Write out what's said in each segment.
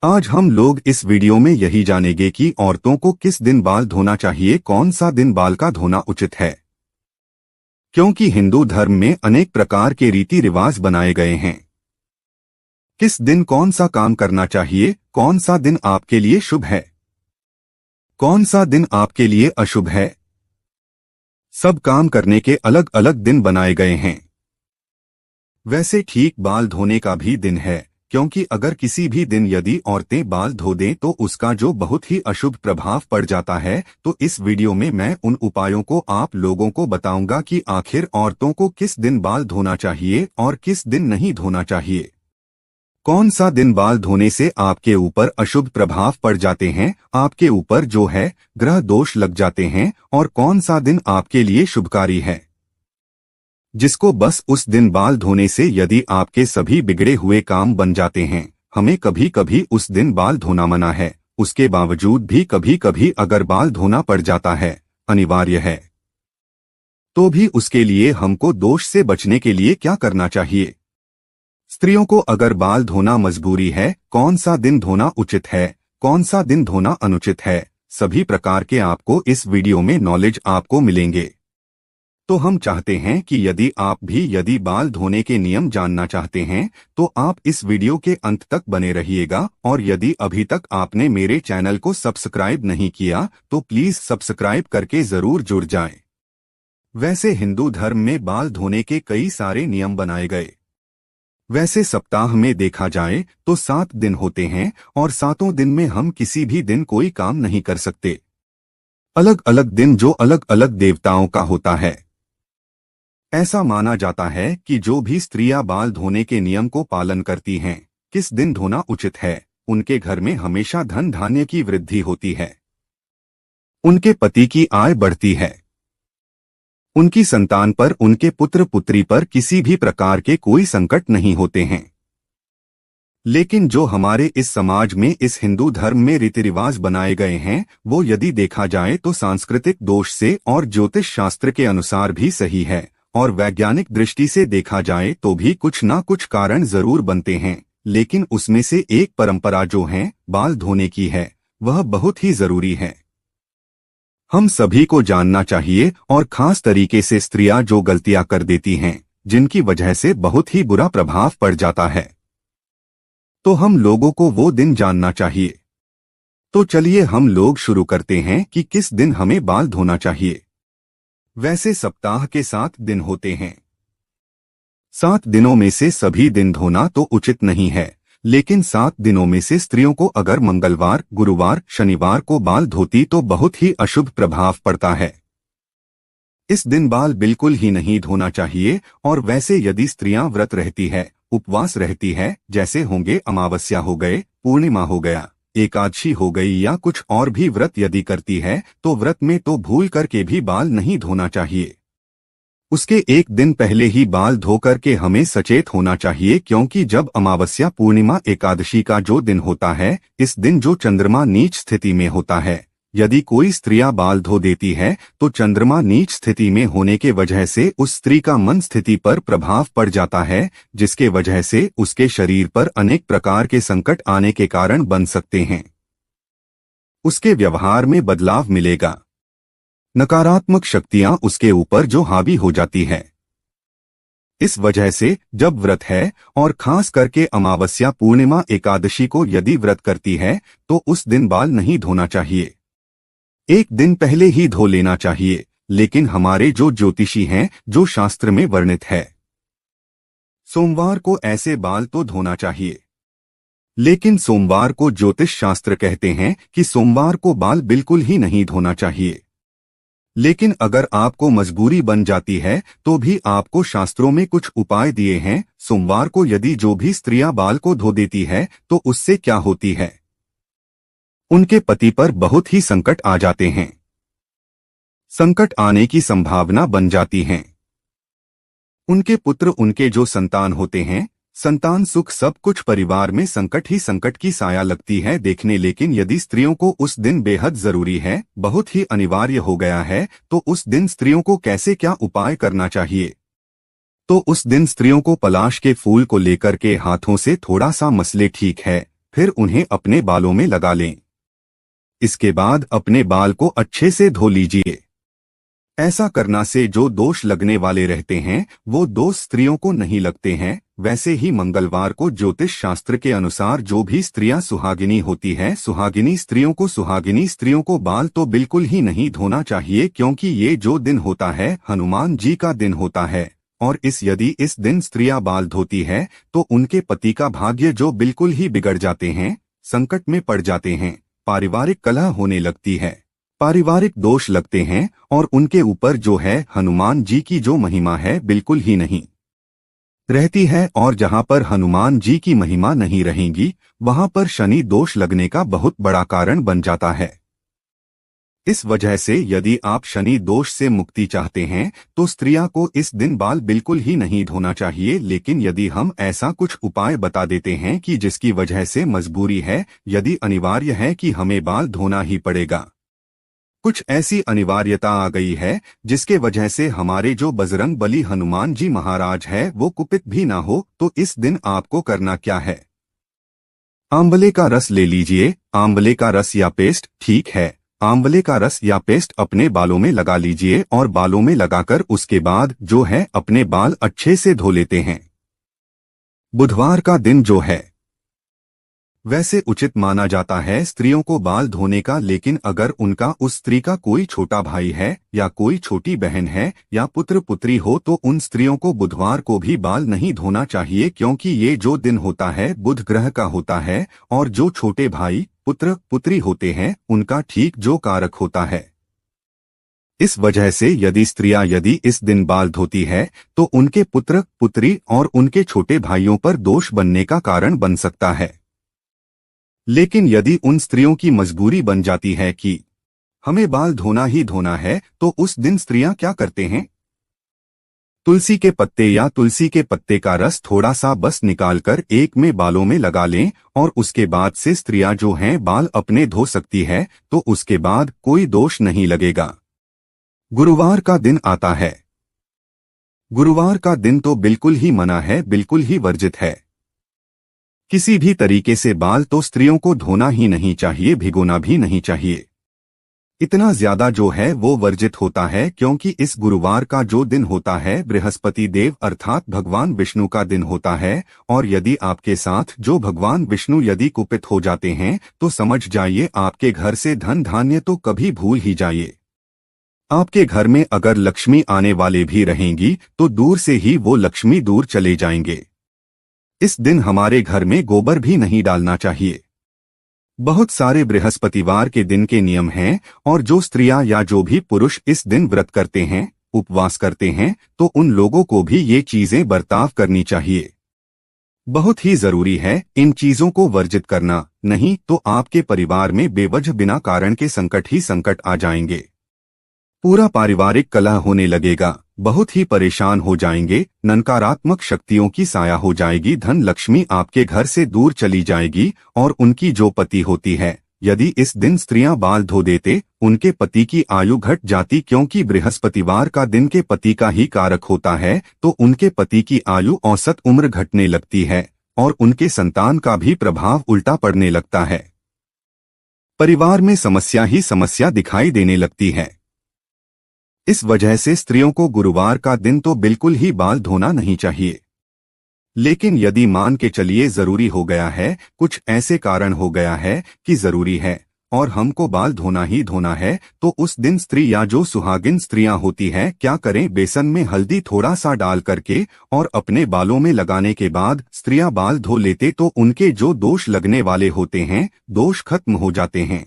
आज हम लोग इस वीडियो में यही जानेंगे कि औरतों को किस दिन बाल धोना चाहिए, कौन सा दिन बाल का धोना उचित है। क्योंकि हिंदू धर्म में अनेक प्रकार के रीति रिवाज बनाए गए हैं। किस दिन कौन सा काम करना चाहिए, कौन सा दिन आपके लिए शुभ है, कौन सा दिन आपके लिए अशुभ है, सब काम करने के अलग अलग दिन बनाए गए हैं। वैसे ठीक बाल धोने का भी दिन है, क्योंकि अगर किसी भी दिन यदि औरतें बाल धो दें तो उसका जो बहुत ही अशुभ प्रभाव पड़ जाता है। तो इस वीडियो में मैं उन उपायों को आप लोगों को बताऊंगा कि आखिर औरतों को किस दिन बाल धोना चाहिए और किस दिन नहीं धोना चाहिए। कौन सा दिन बाल धोने से आपके ऊपर अशुभ प्रभाव पड़ जाते हैं, आपके ऊपर जो है ग्रह दोष लग जाते हैं, और कौन सा दिन आपके लिए शुभकारी है, जिसको बस उस दिन बाल धोने से यदि आपके सभी बिगड़े हुए काम बन जाते हैं। हमें कभी कभी उस दिन बाल धोना मना है, उसके बावजूद भी कभी कभी अगर बाल धोना पड़ जाता है, अनिवार्य है, तो भी उसके लिए हमको दोष से बचने के लिए क्या करना चाहिए। स्त्रियों को अगर बाल धोना मजबूरी है, कौन सा दिन धोना उचित है, कौन सा दिन धोना अनुचित है, सभी प्रकार के आपको इस वीडियो में नॉलेज आपको मिलेंगे। तो हम चाहते हैं कि यदि आप भी यदि बाल धोने के नियम जानना चाहते हैं तो आप इस वीडियो के अंत तक बने रहिएगा। और यदि अभी तक आपने मेरे चैनल को सब्सक्राइब नहीं किया तो प्लीज सब्सक्राइब करके जरूर जुड़ जाएं। वैसे हिंदू धर्म में बाल धोने के कई सारे नियम बनाए गए। वैसे सप्ताह में देखा जाए तो 7 दिन होते हैं और 7 दिन में हम किसी भी दिन कोई काम नहीं कर सकते। अलग अलग दिन जो अलग अलग देवताओं का होता है। ऐसा माना जाता है कि जो भी स्त्रियां बाल धोने के नियम को पालन करती हैं, किस दिन धोना उचित है, उनके घर में हमेशा धन धान्य की वृद्धि होती है, उनके पति की आय बढ़ती है, उनकी संतान पर, उनके पुत्र पुत्री पर किसी भी प्रकार के कोई संकट नहीं होते हैं। लेकिन जो हमारे इस समाज में इस हिंदू धर्म में रीति रिवाज बनाए गए हैं वो यदि देखा जाए तो सांस्कृतिक दोष से और ज्योतिष शास्त्र के अनुसार भी सही है, और वैज्ञानिक दृष्टि से देखा जाए तो भी कुछ ना कुछ कारण जरूर बनते हैं। लेकिन उसमें से एक परंपरा जो है बाल धोने की है, वह बहुत ही जरूरी है। हम सभी को जानना चाहिए, और खास तरीके से स्त्रियां जो गलतियां कर देती हैं जिनकी वजह से बहुत ही बुरा प्रभाव पड़ जाता है, तो हम लोगों को वो दिन जानना चाहिए। तो चलिए हम लोग शुरू करते हैं कि किस दिन हमें बाल धोना चाहिए। वैसे सप्ताह के 7 दिन होते हैं। 7 दिनों में से सभी दिन धोना तो उचित नहीं है, लेकिन 7 दिनों में से स्त्रियों को अगर मंगलवार, गुरुवार, शनिवार को बाल धोती तो बहुत ही अशुभ प्रभाव पड़ता है। इस दिन बाल बिल्कुल ही नहीं धोना चाहिए। और वैसे यदि स्त्रियां व्रत रहती है, उपवास रहती है, जैसे होंगे अमावस्या हो गए, पूर्णिमा हो गया, एकादशी हो गई, या कुछ और भी व्रत यदि करती है तो व्रत में तो भूल करके भी बाल नहीं धोना चाहिए। उसके एक दिन पहले ही बाल धो करके हमें सचेत होना चाहिए, क्योंकि जब अमावस्या, पूर्णिमा, एकादशी का जो दिन होता है, इस दिन जो चंद्रमा नीच स्थिति में होता है, यदि कोई स्त्रियां बाल धो देती है तो चंद्रमा नीच स्थिति में होने के वजह से उस स्त्री का मन स्थिति पर प्रभाव पड़ जाता है, जिसके वजह से उसके शरीर पर अनेक प्रकार के संकट आने के कारण बन सकते हैं। उसके व्यवहार में बदलाव मिलेगा, नकारात्मक शक्तियां उसके ऊपर जो हावी हो जाती है। इस वजह से जब व्रत है, और खास करके अमावस्या, पूर्णिमा, एकादशी को यदि व्रत करती है तो उस दिन बाल नहीं धोना चाहिए। एक दिन पहले ही धो लेना चाहिए। लेकिन हमारे जो ज्योतिषी हैं, जो शास्त्र में वर्णित है, सोमवार को ऐसे बाल तो धोना चाहिए। लेकिन सोमवार को ज्योतिष शास्त्र कहते हैं कि सोमवार को बाल बिल्कुल ही नहीं धोना चाहिए। लेकिन अगर आपको मजबूरी बन जाती है तो भी आपको शास्त्रों में कुछ उपाय दिए हैं। सोमवार को यदि जो भी स्त्रियां बाल को धो देती है तो उससे क्या होती है, उनके पति पर बहुत ही संकट आ जाते हैं, संकट आने की संभावना बन जाती है। उनके पुत्र, उनके जो संतान होते हैं, संतान सुख, सब कुछ परिवार में संकट ही संकट की साया लगती है देखने। लेकिन यदि स्त्रियों को उस दिन बेहद जरूरी है, बहुत ही अनिवार्य हो गया है, तो उस दिन स्त्रियों को कैसे क्या उपाय करना चाहिए। तो उस दिन स्त्रियों को पलाश के फूल को लेकर के हाथों से थोड़ा सा मसले, ठीक है, फिर उन्हें अपने बालों में लगा लें। इसके बाद अपने बाल को अच्छे से धो लीजिए। ऐसा करना से जो दोष लगने वाले रहते हैं वो दोष स्त्रियों को नहीं लगते हैं। वैसे ही मंगलवार को ज्योतिष शास्त्र के अनुसार जो भी स्त्रियां सुहागिनी होती हैं, सुहागिनी स्त्रियों को बाल तो बिल्कुल ही नहीं धोना चाहिए, क्योंकि ये जो दिन होता है हनुमान जी का दिन होता है। और यदि इस दिन स्त्रियां बाल धोती है तो उनके पति का भाग्य जो बिल्कुल ही बिगड़ जाते हैं, संकट में पड़ जाते हैं, पारिवारिक कलह होने लगती है, पारिवारिक दोष लगते हैं और उनके ऊपर जो है हनुमान जी की जो महिमा है बिल्कुल ही नहीं रहती है। और जहां पर हनुमान जी की महिमा नहीं रहेगी वहां पर शनि दोष लगने का बहुत बड़ा कारण बन जाता है। इस वजह से यदि आप शनि दोष से मुक्ति चाहते हैं तो स्त्रियां को इस दिन बाल बिल्कुल ही नहीं धोना चाहिए। लेकिन यदि हम ऐसा कुछ उपाय बता देते हैं कि जिसकी वजह से मजबूरी है, यदि अनिवार्य है कि हमें बाल धोना ही पड़ेगा, कुछ ऐसी अनिवार्यता आ गई है जिसके वजह से हमारे जो बजरंग बली हनुमान जी महाराज है वो कुपित भी ना हो, तो इस दिन आपको करना क्या है? आंवले का रस ले लीजिए। आंवले का रस या पेस्ट, ठीक है, आंवले का रस या पेस्ट अपने बालों में लगा लीजिए और बालों में लगाकर उसके बाद जो है अपने बाल अच्छे से धो लेते हैं। बुधवार का दिन जो है वैसे उचित माना जाता है स्त्रियों को बाल धोने का, लेकिन अगर उनका उस स्त्री का कोई छोटा भाई है या कोई छोटी बहन है या पुत्र पुत्री हो तो उन स्त्रियों को बुधवार को भी बाल नहीं धोना चाहिए, क्योंकि ये जो दिन होता है बुध ग्रह का होता है और जो छोटे भाई पुत्र पुत्री होते हैं उनका ठीक जो कारक होता है। इस वजह से यदि इस दिन बाल धोती है तो उनके पुत्र पुत्री और उनके छोटे भाइयों पर दोष बनने का कारण बन सकता है। लेकिन यदि उन स्त्रियों की मजबूरी बन जाती है कि हमें बाल धोना ही धोना है तो उस दिन स्त्रियां क्या करते हैं, तुलसी के पत्ते या तुलसी के पत्ते का रस थोड़ा सा बस निकालकर एक में बालों में लगा लें और उसके बाद से स्त्रियां जो हैं बाल अपने धो सकती है, तो उसके बाद कोई दोष नहीं लगेगा। गुरुवार का दिन आता है। गुरुवार का दिन तो बिल्कुल ही मना है, बिल्कुल ही वर्जित है। किसी भी तरीके से बाल तो स्त्रियों को धोना ही नहीं चाहिए, भिगोना भी नहीं चाहिए। इतना ज्यादा जो है वो वर्जित होता है, क्योंकि इस गुरुवार का जो दिन होता है बृहस्पति देव अर्थात भगवान विष्णु का दिन होता है। और यदि आपके साथ जो भगवान विष्णु यदि कुपित हो जाते हैं तो समझ जाइए आपके घर से धन धान्य तो कभी भूल ही जाइए। आपके घर में अगर लक्ष्मी आने वाले भी रहेंगी तो दूर से ही वो लक्ष्मी दूर चले जाएंगे। इस दिन हमारे घर में गोबर भी नहीं डालना चाहिए। बहुत सारे बृहस्पतिवार के दिन के नियम हैं और जो स्त्रियां या जो भी पुरुष इस दिन व्रत करते हैं, उपवास करते हैं, तो उन लोगों को भी ये चीजें बर्ताव करनी चाहिए। बहुत ही जरूरी है इन चीजों को वर्जित करना, नहीं तो आपके परिवार में बेवजह बिना कारण के संकट ही संकट आ जाएंगे। पूरा पारिवारिक कलह होने लगेगा, बहुत ही परेशान हो जाएंगे, नकारात्मक शक्तियों की साया हो जाएगी, धन लक्ष्मी आपके घर से दूर चली जाएगी। और उनकी जो पति होती है, यदि इस दिन स्त्रियां बाल धो देते उनके पति की आयु घट जाती, क्योंकि बृहस्पतिवार का दिन के पति का ही कारक होता है, तो उनके पति की आयु औसत उम्र घटने लगती है और उनके संतान का भी प्रभाव उल्टा पड़ने लगता है। परिवार में समस्या ही समस्या दिखाई देने लगती है। इस वजह से स्त्रियों को गुरुवार का दिन तो बिल्कुल ही बाल धोना नहीं चाहिए। लेकिन यदि मान के चलिए जरूरी हो गया है, कुछ ऐसे कारण हो गया है कि जरूरी है और हमको बाल धोना ही धोना है, तो उस दिन स्त्री या जो सुहागिन स्त्रियां होती हैं क्या करें, बेसन में हल्दी थोड़ा सा डाल करके और अपने बालों में लगाने के बाद स्त्रियां बाल धो लेते तो उनके जो दोष लगने वाले होते हैं दोष खत्म हो जाते हैं।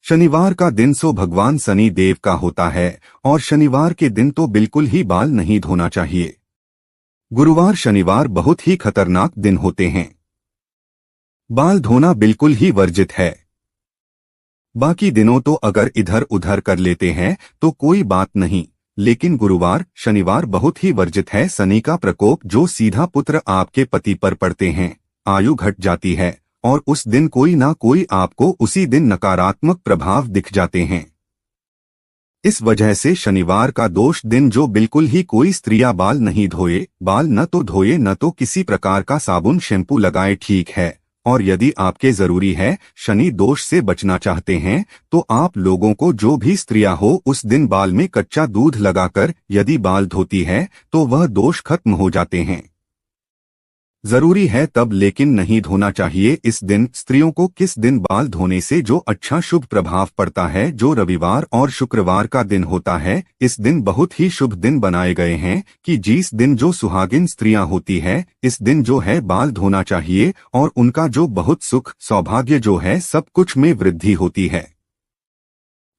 शनिवार का दिन सो भगवान शनि देव का होता है और शनिवार के दिन तो बिल्कुल ही बाल नहीं धोना चाहिए। गुरुवार शनिवार बहुत ही खतरनाक दिन होते हैं, बाल धोना बिल्कुल ही वर्जित है। बाकी दिनों तो अगर इधर उधर कर लेते हैं तो कोई बात नहीं, लेकिन गुरुवार शनिवार बहुत ही वर्जित है। शनि का प्रकोप जो सीधा पुत्र आपके पति पर पड़ते हैं, आयु घट जाती है और उस दिन कोई ना कोई आपको उसी दिन नकारात्मक प्रभाव दिख जाते हैं। इस वजह से शनिवार का दोष दिन जो बिल्कुल ही कोई स्त्रियां बाल नहीं धोए, बाल न तो धोए न तो किसी प्रकार का साबुन शैम्पू लगाए, ठीक है, और यदि आपके जरूरी है शनि दोष से बचना चाहते हैं तो आप लोगों को जो भी स्त्रियां हो उस दिन बाल में कच्चा दूध लगाकर यदि बाल धोती है तो वह दोष खत्म हो जाते हैं। जरूरी है तब लेकिन नहीं धोना चाहिए इस दिन। स्त्रियों को किस दिन बाल धोने से जो अच्छा शुभ प्रभाव पड़ता है, जो रविवार और शुक्रवार का दिन होता है, इस दिन बहुत ही शुभ दिन बनाए गए हैं कि जिस दिन जो सुहागिन स्त्रियां होती है इस दिन जो है बाल धोना चाहिए और उनका जो बहुत सुख सौभाग्य जो है सब कुछ में वृद्धि होती है।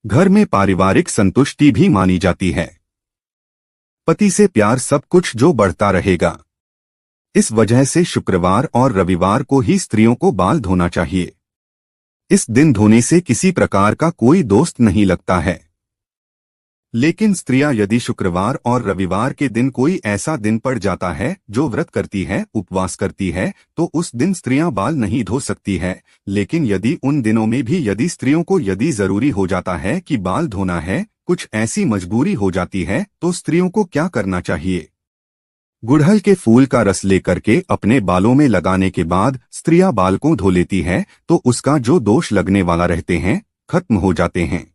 घर में पारिवारिक संतुष्टि भी मानी जाती है, पति से प्यार सब कुछ जो बढ़ता रहेगा। इस वजह से शुक्रवार और रविवार को ही स्त्रियों को बाल धोना चाहिए। इस दिन धोने से किसी प्रकार का कोई दोस्त नहीं लगता है। लेकिन स्त्रियां यदि शुक्रवार और रविवार के दिन कोई ऐसा दिन पड़ जाता है जो व्रत करती है, उपवास करती है, तो उस दिन स्त्रियां बाल नहीं धो सकती है। लेकिन यदि उन दिनों में भी यदि स्त्रियों को यदि जरूरी हो जाता है कि बाल धोना है, कुछ ऐसी मजबूरी हो जाती है, तो स्त्रियों को क्या करना चाहिए? गुड़हल के फूल का रस लेकर के अपने बालों में लगाने के बाद स्त्रियां बाल को धो लेती है तो उसका जो दोष लगने वाला रहते हैं खत्म हो जाते हैं।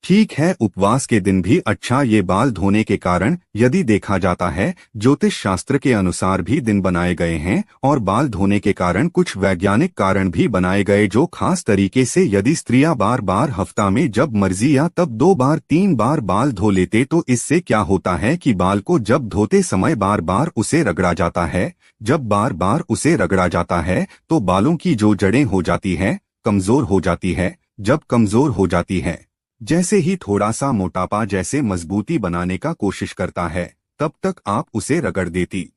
ठीक है, उपवास के दिन भी अच्छा ये बाल धोने के कारण यदि देखा जाता है ज्योतिष शास्त्र के अनुसार भी दिन बनाए गए हैं और बाल धोने के कारण कुछ वैज्ञानिक कारण भी बनाए गए जो खास तरीके से यदि स्त्रियां बार बार हफ्ता में जब मर्जी या तब 2 बार 3 बार बाल धो लेते तो इससे क्या होता है कि बाल को जब धोते समय बार बार उसे रगड़ा जाता है। जब बार बार उसे रगड़ा जाता है तो बालों की जो जड़ें हो जाती है कमजोर हो जाती है। जब कमजोर हो जाती है, जैसे ही थोड़ा सा मोटापा जैसे मजबूती बनाने का कोशिश करता है तब तक आप उसे रगड़ देती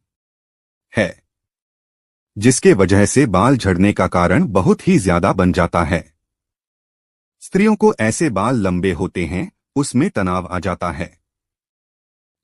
है, जिसके वजह से बाल झड़ने का कारण बहुत ही ज्यादा बन जाता है। स्त्रियों को ऐसे बाल लंबे होते हैं, उसमें तनाव आ जाता है।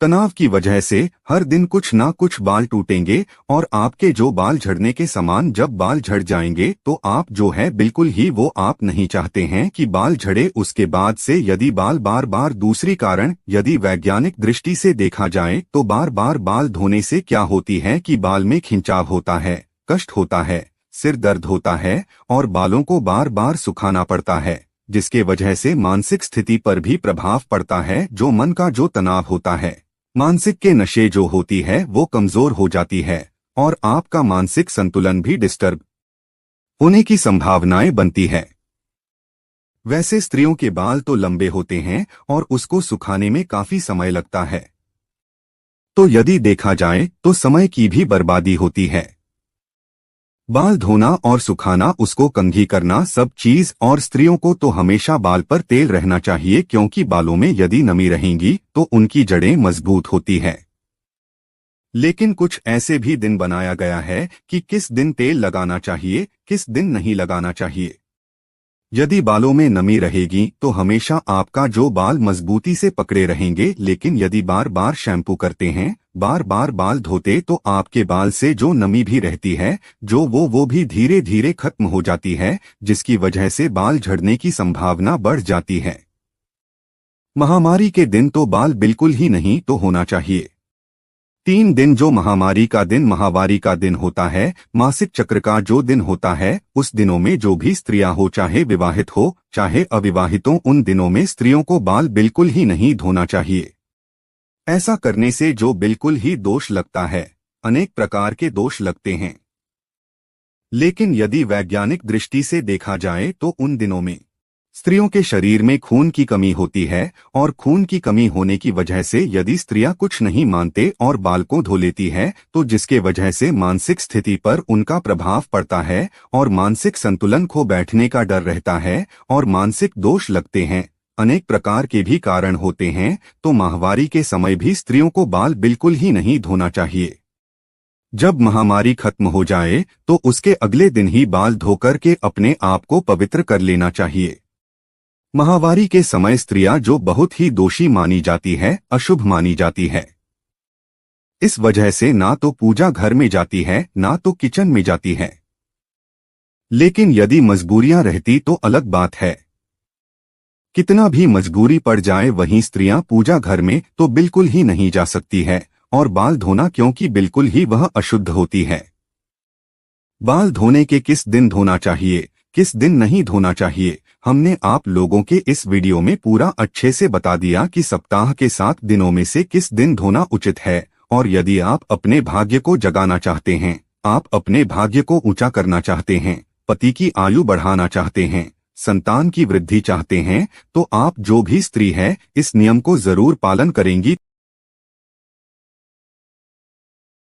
तनाव की वजह से हर दिन कुछ ना कुछ बाल टूटेंगे और आपके जो बाल झड़ने के समान जब बाल झड़ जाएंगे तो आप जो है बिल्कुल ही वो आप नहीं चाहते हैं कि बाल झड़े। उसके बाद से यदि बाल बार बार दूसरी कारण यदि वैज्ञानिक दृष्टि से देखा जाए तो बार बार बाल धोने से क्या होती है कि बाल में खिंचाव होता है, कष्ट होता है, सिर दर्द होता है और बालों को बार बार सुखाना पड़ता है, जिसके वजह से मानसिक स्थिति पर भी प्रभाव पड़ता है। जो मन का जो तनाव होता है, मानसिक के नशे जो होती है वो कमजोर हो जाती है और आपका मानसिक संतुलन भी डिस्टर्ब होने की संभावनाएं बनती है। वैसे स्त्रियों के बाल तो लंबे होते हैं और उसको सुखाने में काफी समय लगता है, तो यदि देखा जाए तो समय की भी बर्बादी होती है। बाल धोना और सुखाना, उसको कंघी करना सब चीज, और स्त्रियों को तो हमेशा बाल पर तेल रहना चाहिए क्योंकि बालों में यदि नमी रहेंगी तो उनकी जड़ें मजबूत होती है। लेकिन कुछ ऐसे भी दिन बनाया गया है कि किस दिन तेल लगाना चाहिए, किस दिन नहीं लगाना चाहिए। यदि बालों में नमी रहेगी तो हमेशा आपका जो बाल मजबूती से पकड़े रहेंगे, लेकिन यदि बार बार शैम्पू करते हैं, बार बार बाल धोते तो आपके बाल से जो नमी भी रहती है जो वो भी धीरे धीरे खत्म हो जाती है, जिसकी वजह से बाल झड़ने की संभावना बढ़ जाती है। महामारी के दिन तो बाल बिल्कुल ही नहीं तो होना चाहिए। 3 दिन जो महामारी का दिन माहवारी का दिन होता है, मासिक चक्र का जो दिन होता है, उस दिनों में जो भी स्त्रियां हो, चाहे विवाहित हो चाहे अविवाहित हो, उन दिनों में स्त्रियों को बाल बिल्कुल ही नहीं धोना चाहिए। ऐसा करने से जो बिल्कुल ही दोष लगता है, अनेक प्रकार के दोष लगते हैं। लेकिन यदि वैज्ञानिक दृष्टि से देखा जाए तो उन दिनों में स्त्रियों के शरीर में खून की कमी होती है और खून की कमी होने की वजह से यदि स्त्रियां कुछ नहीं मानते और बाल को धो लेती है तो जिसके वजह से मानसिक स्थिति पर उनका प्रभाव पड़ता है और मानसिक संतुलन खो बैठने का डर रहता है और मानसिक दोष लगते हैं। अनेक प्रकार के भी कारण होते हैं, तो माहवारी के समय भी स्त्रियों को बाल बिल्कुल ही नहीं धोना चाहिए। जब महामारी खत्म हो जाए तो उसके अगले दिन ही बाल धोकर के अपने आप को पवित्र कर लेना चाहिए। माहवारी के समय स्त्रियां जो बहुत ही दोषी मानी जाती है, अशुभ मानी जाती है। इस वजह से ना तो पूजा घर में जाती है ना तो किचन में जाती है। लेकिन यदि मजबूरियां रहती तो अलग बात है। कितना भी मजबूरी पड़ जाए वहीं स्त्रियां पूजा घर में तो बिल्कुल ही नहीं जा सकती है और बाल धोना क्योंकि बिल्कुल ही वह अशुद्ध होती है। बाल धोने के किस दिन धोना चाहिए, किस दिन नहीं धोना चाहिए, हमने आप लोगों के इस वीडियो में पूरा अच्छे से बता दिया कि सप्ताह के 7 दिनों में से किस दिन धोना उचित है। और यदि आप अपने भाग्य को जगाना चाहते हैं, आप अपने भाग्य को ऊंचा करना चाहते हैं, पति की आयु बढ़ाना चाहते हैं, संतान की वृद्धि चाहते हैं, तो आप जो भी स्त्री है इस नियम को जरूर पालन करेंगी।